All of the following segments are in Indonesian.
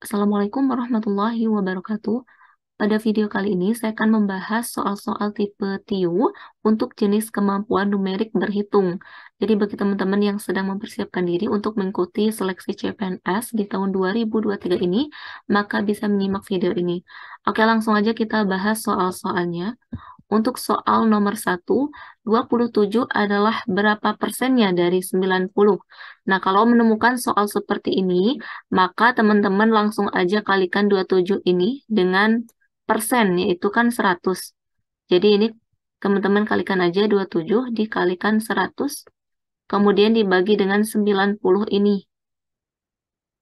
Assalamualaikum warahmatullahi wabarakatuh. Pada video kali ini saya akan membahas soal-soal tipe TIU untuk jenis kemampuan numerik berhitung. Jadi bagi teman-teman yang sedang mempersiapkan diri untuk mengikuti seleksi CPNS di tahun 2023 ini, maka bisa menyimak video ini. Oke, langsung aja kita bahas soal-soalnya. Untuk soal nomor 1, 27 adalah berapa persennya dari 90? Nah, kalau menemukan soal seperti ini, maka teman-teman langsung aja kalikan 27 ini dengan persen, yaitu kan 100. Jadi ini teman-teman kalikan aja 27 dikalikan 100, kemudian dibagi dengan 90 ini.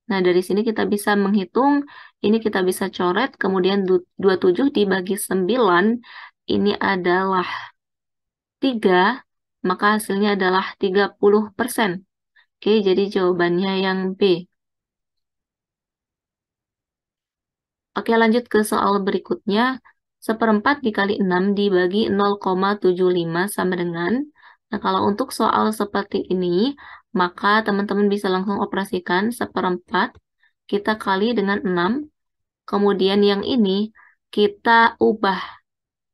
Nah, dari sini kita bisa menghitung, ini kita bisa coret, kemudian 27 dibagi 9, ini adalah 3, maka hasilnya adalah 30%. Oke, jadi jawabannya yang B. Oke, lanjut ke soal berikutnya. 1/4 dikali 6 dibagi 0,75 sama dengan. Nah, kalau untuk soal seperti ini, maka teman-teman bisa langsung operasikan 1/4 kita kali dengan 6. Kemudian yang ini kita ubah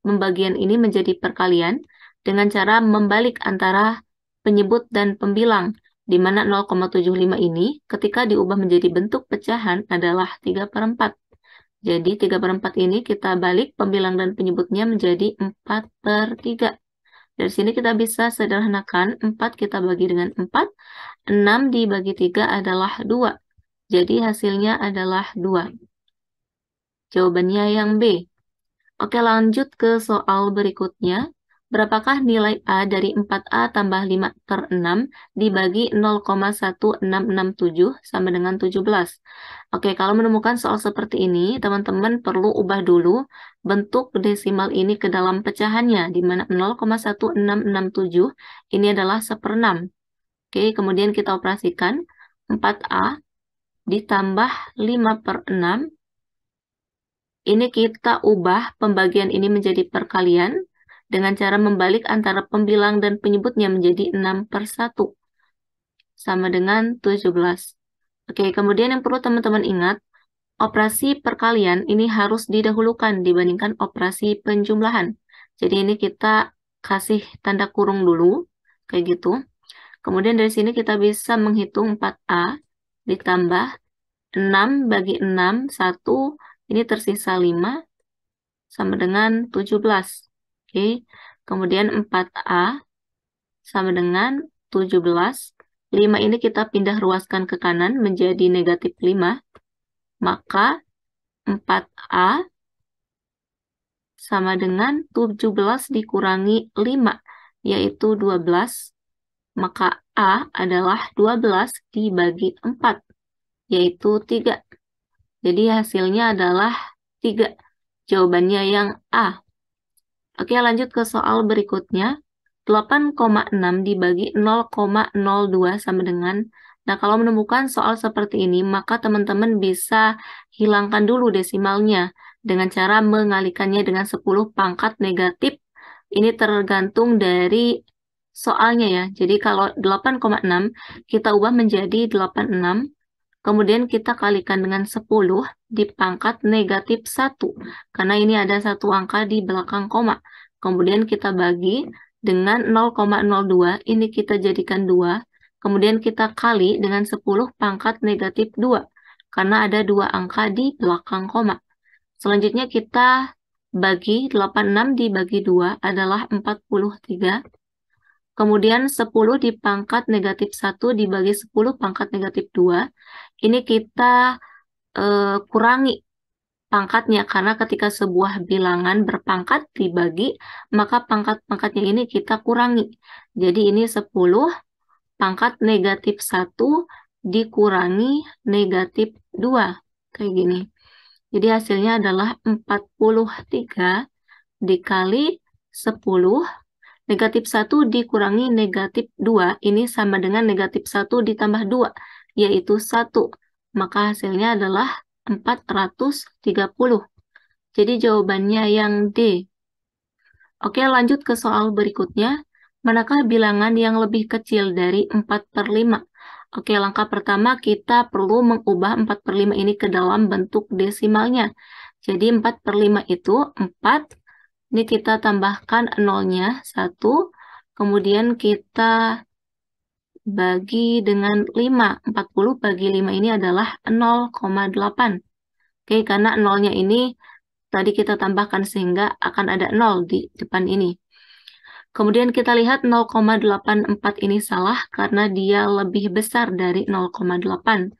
pembagian ini menjadi perkalian dengan cara membalik antara penyebut dan pembilang, di mana 0,75 ini ketika diubah menjadi bentuk pecahan adalah 3/4. Jadi 3/4 ini kita balik pembilang dan penyebutnya menjadi 4/3. Dari sini kita bisa sederhanakan, 4 kita bagi dengan 4, 6 dibagi 3 adalah 2. Jadi hasilnya adalah 2. Jawabannya yang B. Oke, lanjut ke soal berikutnya. Berapakah nilai A dari 4A tambah 5/6 dibagi 0,1667 sama dengan 17? Oke, kalau menemukan soal seperti ini, teman-teman perlu ubah dulu bentuk desimal ini ke dalam pecahannya, di mana 0,1667 ini adalah 1/6. Oke, kemudian kita operasikan 4A ditambah 5/6. Ini kita ubah pembagian ini menjadi perkalian dengan cara membalik antara pembilang dan penyebutnya menjadi 6/1 sama dengan 17. Oke, kemudian yang perlu teman-teman ingat, operasi perkalian ini harus didahulukan dibandingkan operasi penjumlahan. Jadi ini kita kasih tanda kurung dulu, kayak gitu. Kemudian dari sini kita bisa menghitung 4A ditambah 6 bagi 6, 1, ini tersisa 5, sama dengan 17. Oke, kemudian 4A sama dengan 17. 5 ini kita pindah ruaskan ke kanan menjadi negatif 5. Maka 4A sama dengan 17 dikurangi 5, yaitu 12. Maka A adalah 12 dibagi 4, yaitu 3. Jadi hasilnya adalah 3. Jawabannya yang A. Oke, lanjut ke soal berikutnya. 8,6 dibagi 0,02 sama dengan. Nah, kalau menemukan soal seperti ini, maka teman-teman bisa hilangkan dulu desimalnya dengan cara mengalikannya dengan 10 pangkat negatif. Ini tergantung dari soalnya ya. Jadi kalau 8,6 kita ubah menjadi 86. Kemudian kita kalikan dengan 10 di pangkat negatif 1. Karena ini ada satu angka di belakang koma. Kemudian kita bagi dengan 0,02. Ini kita jadikan 2. Kemudian kita kali dengan 10 pangkat negatif 2. Karena ada 2 angka di belakang koma. Selanjutnya kita bagi 86 dibagi 2 adalah 43. Kemudian 10 di pangkat negatif 1 dibagi 10 pangkat negatif 2. Ini kita kurangi pangkatnya, karena ketika sebuah bilangan berpangkat dibagi, maka pangkat-pangkatnya ini kita kurangi. Jadi ini 10 pangkat negatif 1 dikurangi negatif 2. Kayak gini. Jadi hasilnya adalah 43 dikali 10. Negatif 1 dikurangi negatif 2, ini sama dengan negatif 1 ditambah 2, yaitu 1. Maka hasilnya adalah 430. Jadi jawabannya yang D. Oke, lanjut ke soal berikutnya. Manakah bilangan yang lebih kecil dari 4/5? Oke, langkah pertama kita perlu mengubah 4/5 ini ke dalam bentuk desimalnya. Jadi 4/5 itu 4, ini kita tambahkan nolnya 1, kemudian kita bagi dengan 5. 40 bagi 5 ini adalah 0,8. Oke, karena nolnya ini tadi kita tambahkan sehingga akan ada 0 di depan ini. Kemudian kita lihat 0,84 ini salah karena dia lebih besar dari 0,8.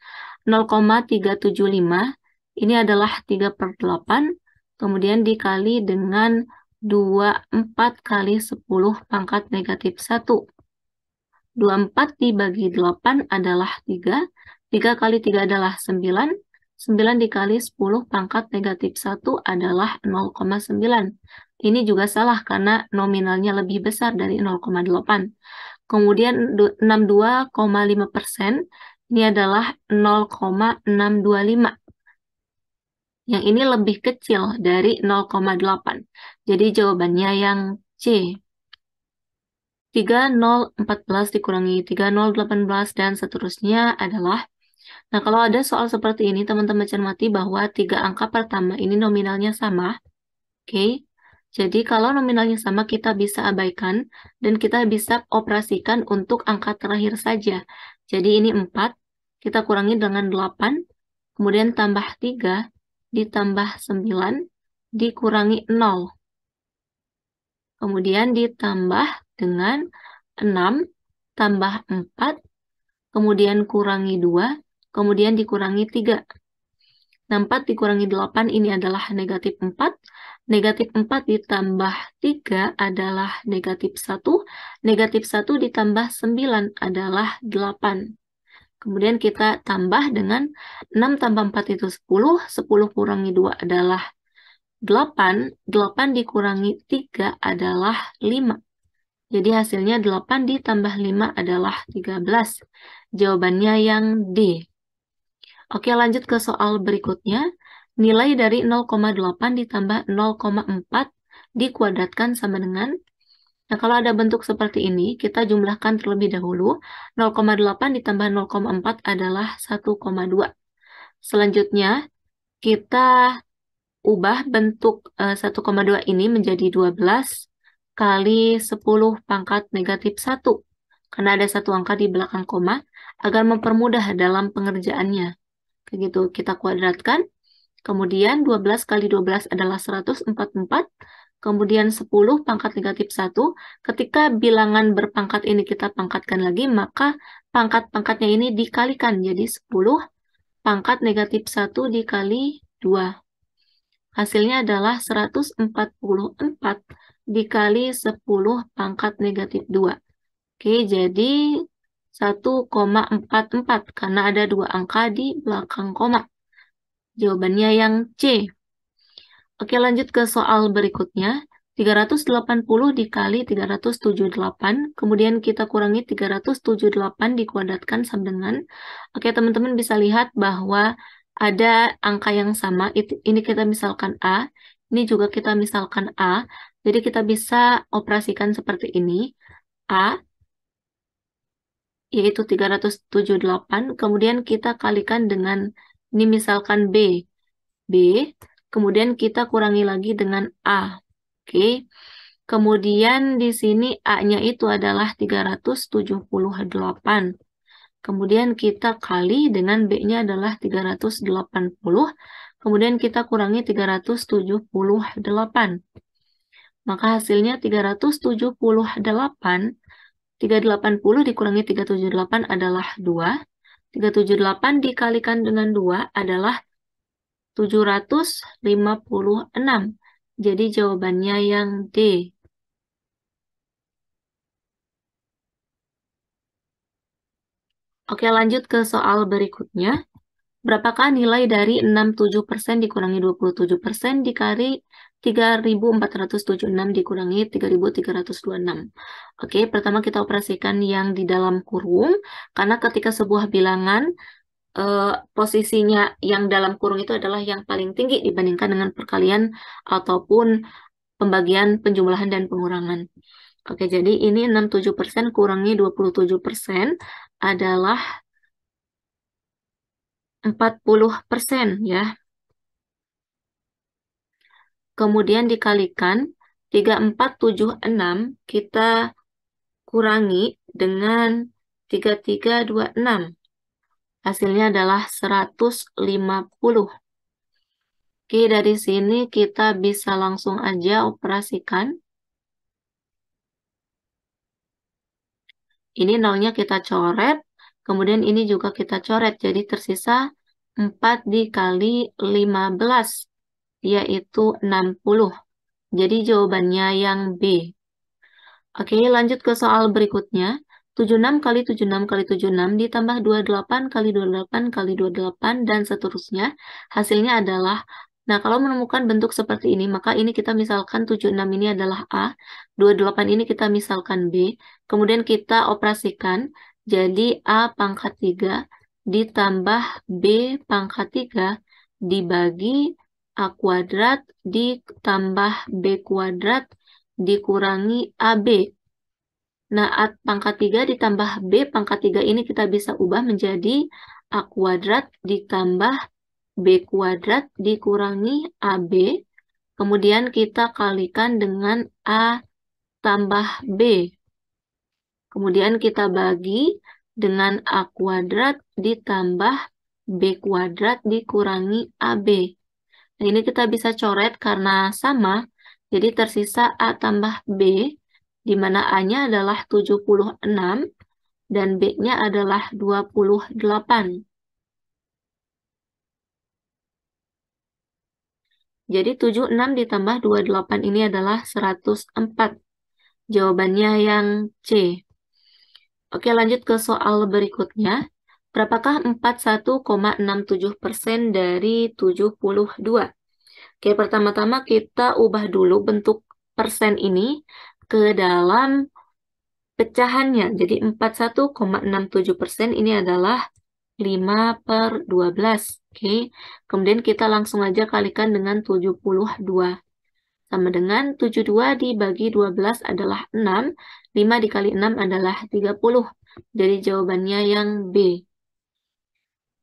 0,375 ini adalah 3/8, kemudian dikali dengan 24 kali 10 pangkat negatif 1. 24 dibagi 8 adalah 3. 3 kali 3 adalah 9. 9 dikali 10 pangkat negatif 1 adalah 0,9. Ini juga salah karena nominalnya lebih besar dari 0,8. Kemudian 62,5% ini adalah 0,625. Yang ini lebih kecil dari 0,8. Jadi jawabannya yang C. 3014 dikurangi 3018 dan seterusnya adalah. Nah, kalau ada soal seperti ini, teman-teman cermati bahwa 3 angka pertama ini nominalnya sama. Oke, jadi kalau nominalnya sama, kita bisa abaikan dan kita bisa operasikan untuk angka terakhir saja. Jadi ini 4, kita kurangi dengan 8, kemudian tambah 3, ditambah 9, dikurangi 0. Kemudian ditambah dengan 6, tambah 4, kemudian kurangi 2, kemudian dikurangi 3. Nah, 4 dikurangi 8 ini adalah negatif 4. Negatif 4 ditambah 3 adalah negatif 1. Negatif 1 ditambah 9 adalah 8. Kemudian kita tambah dengan 6 tambah 4 itu 10. 10 kurangi 2 adalah 8. 8 dikurangi 3 adalah 5. Jadi hasilnya 8 ditambah 5 adalah 13. Jawabannya yang D. Oke, lanjut ke soal berikutnya. Nilai dari 0,8 ditambah 0,4 dikuadratkan sama dengan. Nah, kalau ada bentuk seperti ini, kita jumlahkan terlebih dahulu. 0,8 ditambah 0,4 adalah 1,2. Selanjutnya, kita ubah bentuk 1,2 ini menjadi 12 kali 10 pangkat negatif 1. Karena ada satu angka di belakang koma, agar mempermudah dalam pengerjaannya. Kayak gitu, kita kuadratkan. Kemudian 12 kali 12 adalah 144. Kemudian 10 pangkat negatif 1. Ketika bilangan berpangkat ini kita pangkatkan lagi, maka pangkat-pangkatnya ini dikalikan. Jadi 10 pangkat negatif 1 dikali 2. Hasilnya adalah 144 dikali 10 pangkat negatif 2. Oke, jadi 1,44 karena ada 2 angka di belakang koma. Jawabannya yang C. Oke, lanjut ke soal berikutnya. 380 dikali 378, kemudian kita kurangi 378 dikuadratkan sama dengan. Oke, teman-teman bisa lihat bahwa ada angka yang sama. Ini kita misalkan A, ini juga kita misalkan A. Jadi kita bisa operasikan seperti ini. A, yaitu 378, kemudian kita kalikan dengan, ini misalkan B. B, kemudian kita kurangi lagi dengan A. Oke, kemudian di sini A-nya itu adalah 378. Kemudian kita kali dengan B-nya adalah 380. Kemudian kita kurangi 378. Maka hasilnya 378. 380 dikurangi 378 adalah 2. 378 dikalikan dengan 2 adalah 756. Jadi jawabannya yang D. Oke, lanjut ke soal berikutnya. Berapakah nilai dari 67% dikurangi 27% dikali 3.476 dikurangi 3.326? Oke, pertama kita operasikan yang di dalam kurung. Karena ketika sebuah bilangan, posisinya yang dalam kurung itu adalah yang paling tinggi dibandingkan dengan perkalian ataupun pembagian penjumlahan dan pengurangan. Oke, jadi ini 67% kurangi 27% adalah 40% ya. Kemudian dikalikan 3476 kita kurangi dengan 3326. Hasilnya adalah 150. Oke, dari sini kita bisa langsung aja operasikan. Ini nolnya kita coret, kemudian ini juga kita coret. Jadi tersisa 4 dikali 15, yaitu 60. Jadi jawabannya yang B. Oke, lanjut ke soal berikutnya. 76 kali 76 kali 76 ditambah 28 kali 28 kali 28 dan seterusnya. Hasilnya adalah, nah kalau menemukan bentuk seperti ini, maka ini kita misalkan 76 ini adalah A, 28 ini kita misalkan B, kemudian kita operasikan, jadi A pangkat 3 ditambah B pangkat 3 dibagi A kuadrat ditambah B kuadrat dikurangi AB. Nah, A pangkat 3 ditambah B pangkat 3 ini kita bisa ubah menjadi A kuadrat ditambah B kuadrat dikurangi AB. Kemudian kita kalikan dengan A tambah B. Kemudian kita bagi dengan A kuadrat ditambah B kuadrat dikurangi AB. Nah, ini kita bisa coret karena sama. Jadi tersisa A tambah B, di mana A-nya adalah 76 dan B-nya adalah 28. Jadi 76 ditambah 28 ini adalah 104. Jawabannya yang C. Oke, lanjut ke soal berikutnya. Berapakah 41,67% dari 72? Oke, pertama-tama kita ubah dulu bentuk persen ini ke dalam pecahannya. Jadi 41,67% ini adalah 5/12. Oke, kemudian kita langsung aja kalikan dengan 72. Sama dengan 72 dibagi 12 adalah 6. 5 dikali 6 adalah 30. Jadi jawabannya yang B.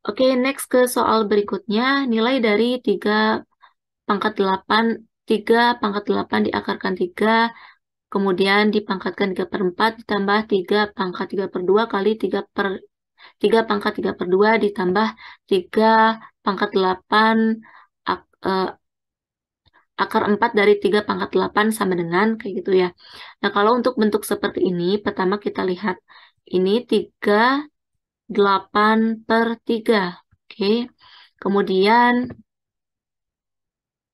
Oke, next ke soal berikutnya. Nilai dari 3 pangkat 8, 3 pangkat 8 diakarkan 3, kemudian dipangkatkan 3/4 ditambah 3 pangkat 3/2 kali 3 pangkat 3/2 ditambah 3 pangkat 8 akar 4 dari 3 pangkat 8 sama dengan kayak gitu ya. Nah, kalau untuk bentuk seperti ini, pertama kita lihat. Ini 3/8/3. Oke. Kemudian,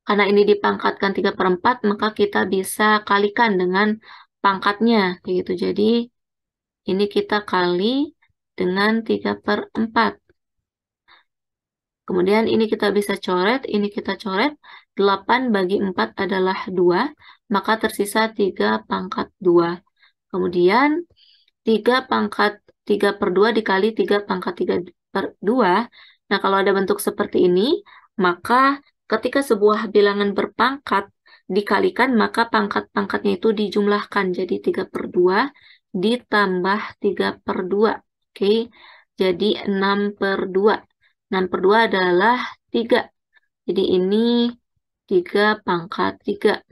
karena ini dipangkatkan 3/4, maka kita bisa kalikan dengan pangkatnya. Kayak gitu. Jadi, ini kita kali dengan 3/4. Kemudian ini kita bisa coret, ini kita coret. 8 bagi 4 adalah 2, maka tersisa 3 pangkat 2. Kemudian 3 pangkat 3/2 dikali 3 pangkat 3/2. Nah, kalau ada bentuk seperti ini, maka ketika sebuah bilangan berpangkat dikalikan, maka pangkat-pangkatnya itu dijumlahkan. Jadi 3/2 ditambah 3/2. Oke, jadi 6/2. 6/2 adalah 3. Jadi ini 3 pangkat 3.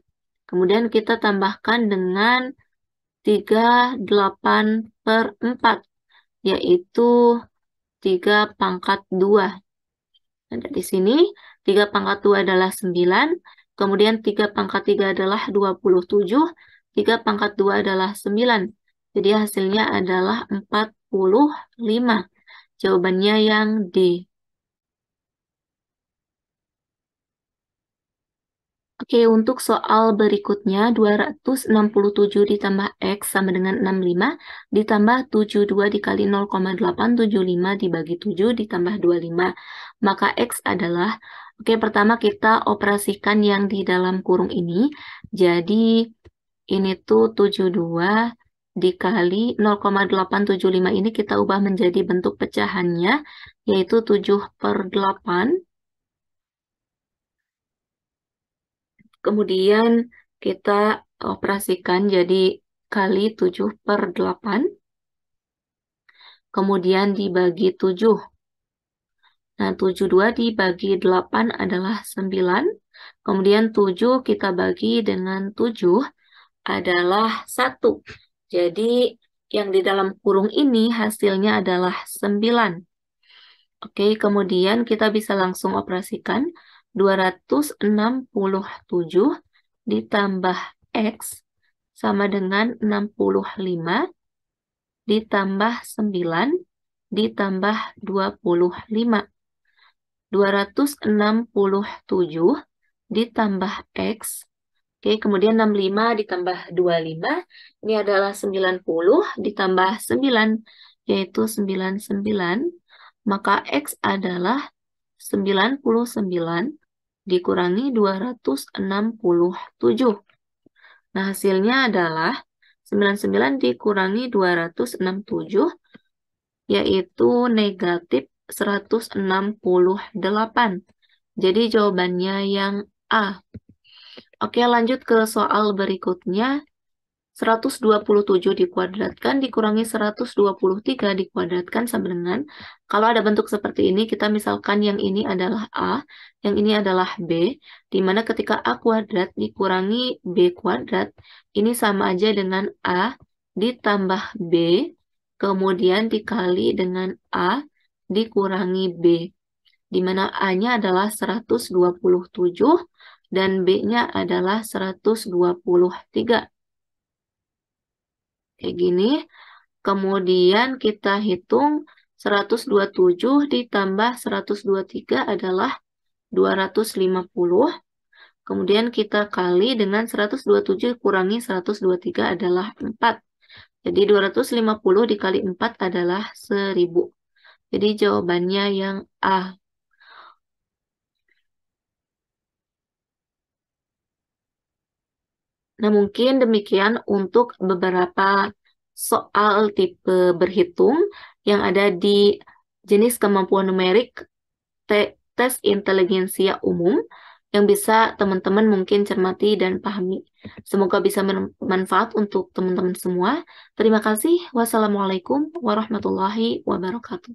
Kemudian kita tambahkan dengan 38/4, yaitu 3 pangkat 2. Nah, di sini 3 pangkat 2 adalah 9, kemudian 3 pangkat 3 adalah 27, 3 pangkat 2 adalah 9. Jadi hasilnya adalah 45. Jawabannya yang D. Oke, untuk soal berikutnya, 267 ditambah X sama dengan 65, ditambah 72 dikali 0,875 dibagi 7 ditambah 25. Maka X adalah, oke, pertama kita operasikan yang di dalam kurung ini. Jadi, ini tuh 72 dikali 0,875 ini kita ubah menjadi bentuk pecahannya, yaitu 7/8. Kemudian kita operasikan jadi kali 7/8. Kemudian dibagi 7. Nah, 72 dibagi 8 adalah 9. Kemudian 7 kita bagi dengan 7 adalah 1. Jadi, yang di dalam kurung ini hasilnya adalah 9. Oke, kemudian kita bisa langsung operasikan 267 ditambah X sama dengan 65 ditambah 9 ditambah 25. 267 ditambah X. Oke, kemudian 65 ditambah 25. Ini adalah 90 ditambah 9, yaitu 99. Maka X adalah 99 dikurangi 267. Nah, hasilnya adalah 99 dikurangi 267, yaitu negatif 168. Jadi jawabannya yang A. Oke, lanjut ke soal berikutnya. 127 dikuadratkan dikurangi 123 dikuadratkan sama dengan, kalau ada bentuk seperti ini, kita misalkan yang ini adalah A, yang ini adalah B, di mana ketika A kuadrat dikurangi B kuadrat, ini sama aja dengan A ditambah B, kemudian dikali dengan A dikurangi B, di mana A-nya adalah 127 dan B-nya adalah 123. Kayak gini. Kemudian kita hitung 127 ditambah 123 adalah 250. Kemudian kita kali dengan 127 kurangi 123 adalah 4. Jadi 250 dikali 4 adalah 1000. Jadi jawabannya yang A. Nah, mungkin demikian untuk beberapa soal tipe berhitung yang ada di jenis kemampuan numerik tes inteligensia umum yang bisa teman-teman mungkin cermati dan pahami. Semoga bisa bermanfaat untuk teman-teman semua. Terima kasih. Wassalamualaikum warahmatullahi wabarakatuh.